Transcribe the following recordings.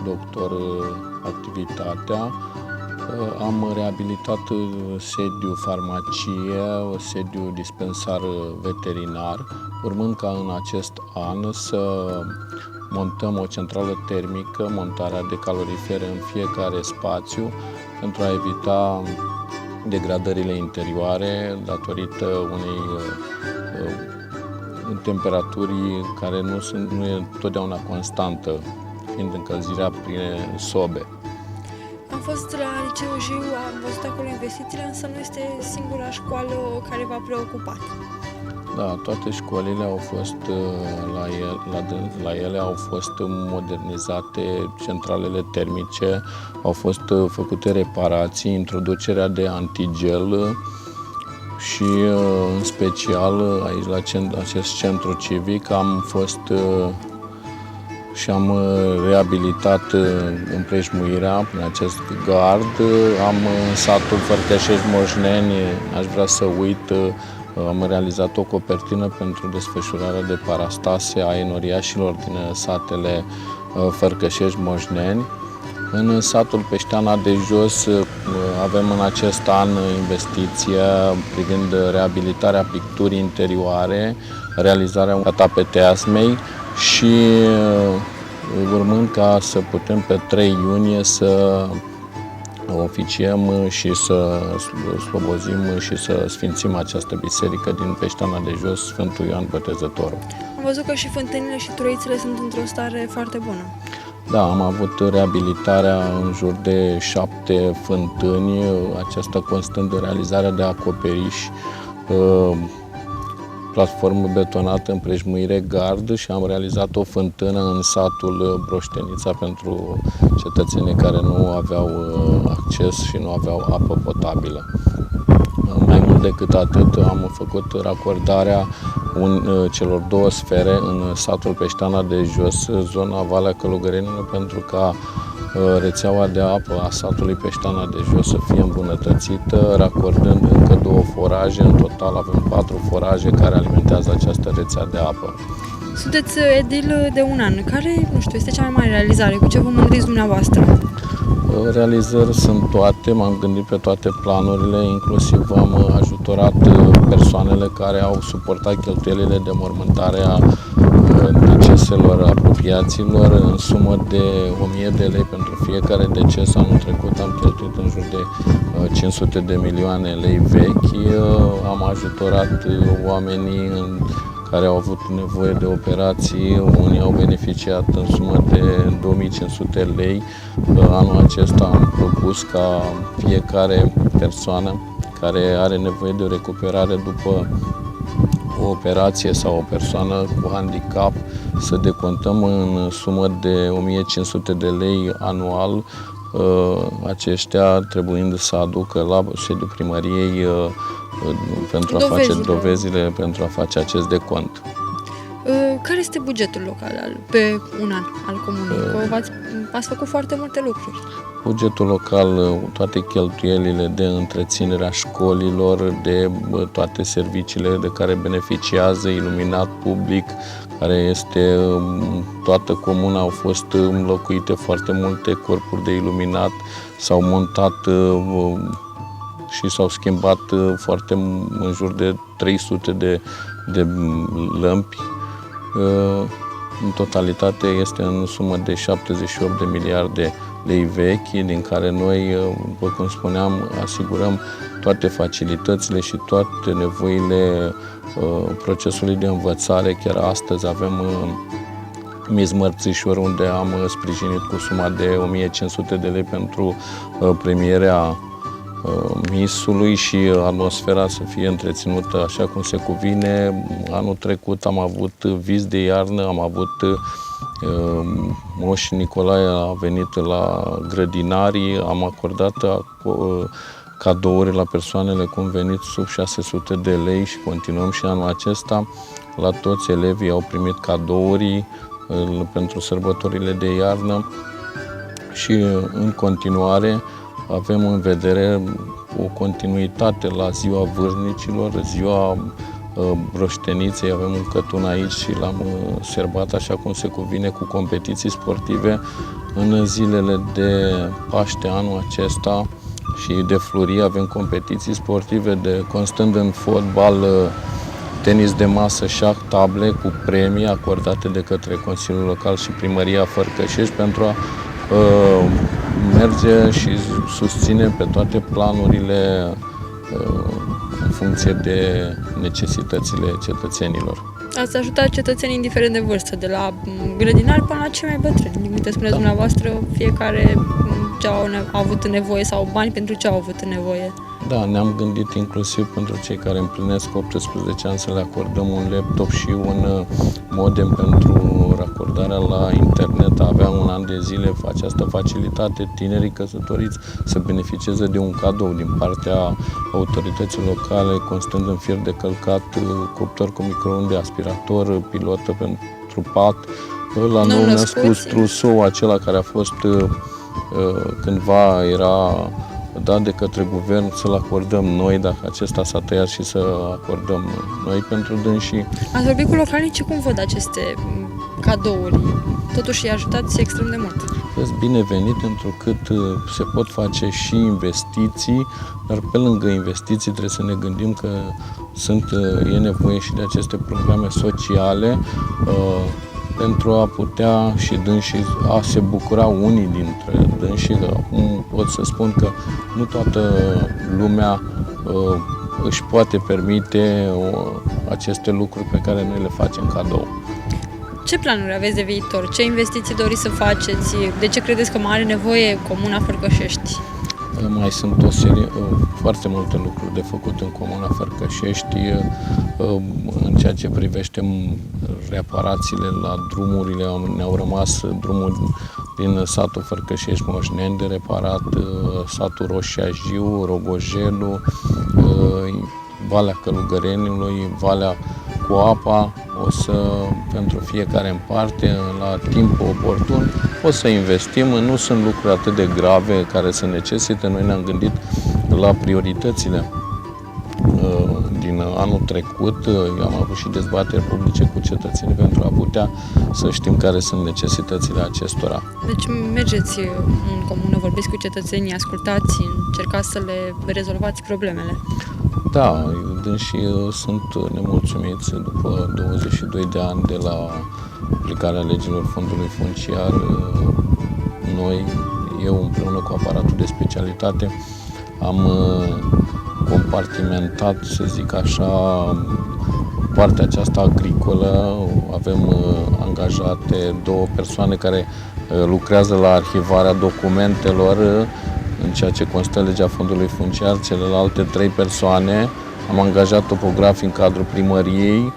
doctor activitatea. Am reabilitat sediul farmacie, sediul dispensar veterinar, urmând ca în acest an să montăm o centrală termică, montarea de calorifere în fiecare spațiu, pentru a evita degradările interioare datorită unei temperaturi care nu e totdeauna constantă, fiind încălzirea prin sobe. Am fost la Liceul Jiu, am văzut acolo investițiile, însă nu este singura școală care v-a preocupat. Da, toate școlile au fost, la ele au fost modernizate centralele termice, au fost făcute reparații, introducerea de antigel și în special aici la acest centru civic am fost și am reabilitat împrejmuirea prin acest gard. Am în satul Fărcășești-Moșneni, aș vrea să uit, am realizat o copertină pentru desfășurarea de parastase a enoriașilor din satele Fărcășești-Moșneni. În satul Peșteana de Jos avem în acest an investiție privind reabilitarea picturii interioare, realizarea tapeteasmei și urmând ca să putem pe 3 iunie să oficiem și să slobozim și să sfințim această biserică din Peșteana de Jos, Sfântul Ioan Botezătorul. Am văzut că și fântânile și troițele sunt într-o stare foarte bună. Da, am avut reabilitarea în jur de 7 fântâni, aceasta constând în realizarea de acoperiș, platformă betonată, împrejmuire gard și am realizat o fântână în satul Broștenița pentru cetățenii care nu aveau acces și nu aveau apă potabilă. Mai mult decât atât, am făcut racordarea celor 2 sfere în satul Peșteana de Jos, zona Valea Călugărenilor, pentru ca rețeaua de apă a satului Peșteana de Jos să fie îmbunătățită, racordând încă 2 foraje. În total avem 4 foraje care alimentează această rețea de apă. Sunteți edil de un an. Care, nu știu, este cea mai mare realizare? Cu ce vă mândriți dumneavoastră? Realizări sunt toate, m-am gândit pe toate planurile, inclusiv am ajutorat persoanele care au suportat cheltuielile de mormântare a deceselor apropiaților în sumă de 1000 de lei pentru fiecare deces. Anul trecut am cheltuit în jur de 500 de milioane lei vechi. Am ajutorat oamenii care au avut nevoie de operații, unii au beneficiat în sumă de 2500 lei. Anul acesta am propus ca fiecare persoană care are nevoie de o recuperare după o operație sau o persoană cu handicap să decontăm în sumă de 1500 de lei anual, aceștia trebuind să aducă la sediul primăriei pentru a face dovezile, pentru a face acest decont. Care este bugetul local pe un an al comunei? Ați făcut foarte multe lucruri. Bugetul local, toate cheltuielile de întreținere a școlilor, de toate serviciile de care beneficiază, iluminat public, care este toată comuna, au fost înlocuite foarte multe corpuri de iluminat, s-au montat și s-au schimbat foarte în jur de 300 de lămpi. În totalitate este în sumă de 78 de miliarde lei vechi, din care noi, după cum spuneam, asigurăm toate facilitățile și toate nevoile procesului de învățare. Chiar astăzi avem Miss Mărțișor, unde am sprijinit cu suma de 1500 de lei pentru premierea Missului și atmosfera să fie întreținută așa cum se cuvine. Anul trecut am avut vis de iarnă, am avut Moș Nicolae a venit la grădinarii, am acordat cadouri la persoanele cu un venit sub 600 de lei și continuăm și anul acesta. La toți elevii au primit cadouri pentru sărbătorile de iarnă și în continuare avem în vedere o continuitate la Ziua Vârstnicilor, Ziua Broșteniței, avem un cătun aici și l-am serbat așa cum se cuvine cu competiții sportive În zilele de Paște anul acesta și de Flori avem competiții sportive constând în fotbal, tenis de masă, șah, table cu premii acordate de către Consiliul Local și Primăria Fărcășești pentru a merge și susține pe toate planurile în funcție de necesitățile cetățenilor. Ați ajutat cetățenii indiferent de vârstă, de la grădinari până la cei mai bătrâni. Uite, spuneți dumneavoastră, fiecare ce a avut nevoie sau bani pentru ce au avut nevoie. Da, ne-am gândit inclusiv pentru cei care împlinesc 18 ani să le acordăm un laptop și un modem pentru racordarea la internet. Avea un an de zile această facilitate, tinerii căsătoriți să beneficieze de un cadou din partea autorității locale, constând în fier de călcat, cuptor cu microunde, aspirator, pilotă pentru pat, la nou născut trusou, acela care a fost cândva era dat de către guvern, să-l acordăm noi, dacă acesta s-a tăiat, și să acordăm noi pentru dânsii. Ați vorbit cu localnicii, cum văd aceste cadouri? Totuși îi ajutați extrem de mult. Sunt binevenit, întrucât se pot face și investiții, dar pe lângă investiții trebuie să ne gândim că e nevoie și de aceste programe sociale pentru a putea și dânsii a se bucura unii dintre dânsii. Acum pot să spun că nu toată lumea își poate permite aceste lucruri pe care noi le facem cadou. Ce planuri aveți de viitor? Ce investiții doriți să faceți? De ce credeți că mai are nevoie Comuna Fărcășești? Mai sunt foarte multe lucruri de făcut în Comuna Fărcășești, în ceea ce privește reparațiile la drumurile. Ne-au rămas drumuri din satul Fărcășești Moșneni de reparat, satul Roșia-Jiu, Rogojelu, Valea Călugăreniului, Valea cu apa. Pentru fiecare în parte, la timpul oportun, o să investim. Nu sunt lucruri atât de grave care să necesite. Noi ne-am gândit la prioritățile din anul trecut. Eu am avut și dezbateri publice cu cetățenii pentru a putea să știm care sunt necesitățile acestora. Deci mergeți în comună, vorbiți cu cetățenii, ascultați, încercați să le rezolvați problemele. Da, dânsii sunt nemulțumiți după 22 de ani de la aplicarea legilor fondului funciar. Noi, eu împreună cu aparatul de specialitate, am compartimentat, să zic așa, partea aceasta agricolă. Avem angajate 2 persoane care lucrează la arhivarea documentelor în ceea ce constă legea fondului funciar. Celelalte 3 persoane am angajat topografi în cadrul primăriei.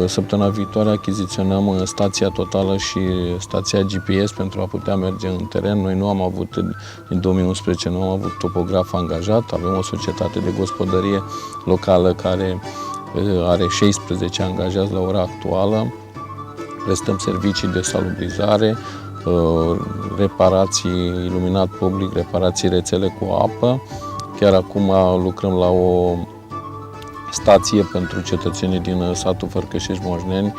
Săptămâna viitoare achiziționăm stația totală și stația GPS pentru a putea merge în teren. Noi nu am avut, din 2011, nu am avut topograf angajat. Avem o societate de gospodărie locală care are 16 angajați la ora actuală. Prestăm servicii de salubrizare, reparații iluminat public, reparații rețele cu apă. Chiar acum lucrăm la o stație pentru cetățenii din satul Fărcășești Moșneni,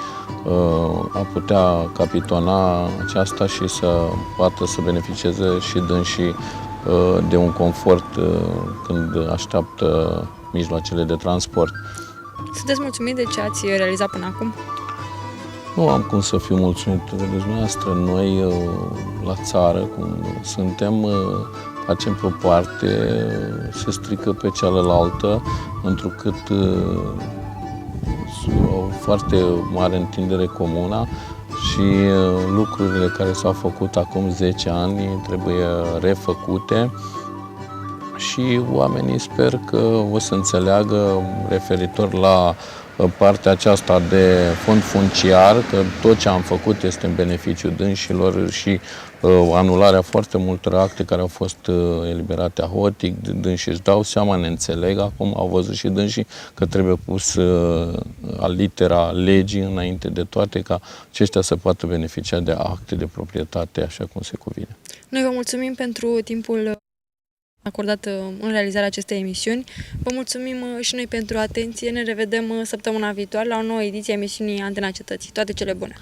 a putea capitona aceasta și să poată să beneficieze și dânsii de un confort când așteaptă mijloacele de transport. Sunteți mulțumit de ce ați realizat până acum? Nu am cum să fiu mulțumit de dumneavoastră. Noi, la țară, cum suntem, facem pe o parte, se strică pe cealaltă, întrucât o foarte mare întindere comuna și lucrurile care s-au făcut acum 10 ani trebuie refăcute și oamenii sper că o să înțeleagă referitor la partea aceasta de fond funciar, că tot ce am făcut este în beneficiul dânșilor și anularea foarte multor acte care au fost eliberate ahotic. Dânșii își dau seama, ne înțeleg, acum au văzut și dânșii că trebuie pus al litera legii înainte de toate ca aceștia să poată beneficia de acte de proprietate așa cum se cuvine. Noi vă mulțumim pentru timpul acordat în realizarea acestei emisiuni. Vă mulțumim și noi pentru atenție. Ne revedem săptămâna viitoare la o nouă ediție a emisiunii Antena Cetății. Toate cele bune!